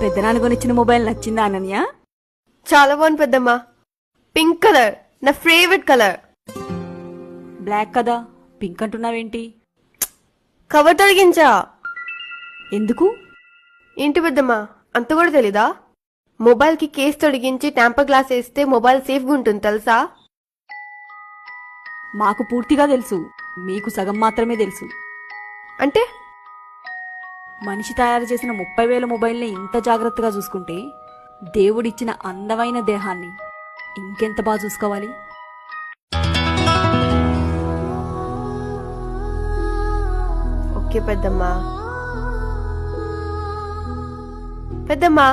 పెద్దనాన్న కొనిచ్చిన మొబైల్ నచ్చిందా అనన్య? చాలా బాగుంది పెద్దమ్మా. పింక్ కలర్ నా ఫేవరెట్ కలర్. బ్లాక్ కదా, పింక్ అంటున్నావేంటి? కవర్ తొలగించా. ఎందుకు? ఏంటి పెద్దమ్మా, అంత కూడా తెలీదా? మొబైల్ కి కేస్ తొడిగించి టెంపర్ గ్లాస్ వేస్తే మొబైల్ సేఫ్ గా ఉంటుంది తెలుసా? మాకు పూర్తిగా తెలుసు, మీకు సగం మాత్రమే తెలుసు. అంటే మనిషి తయారు చేసిన 30,000 మొబైల్ని ఇంత జాగ్రత్తగా చూసుకుంటే దేవుడిచ్చిన అందమైన దేహాన్ని ఇంకెంత బాగా చూసుకోవాలి? ఓకే పెద్దమ్మా. పెద్దమ్మా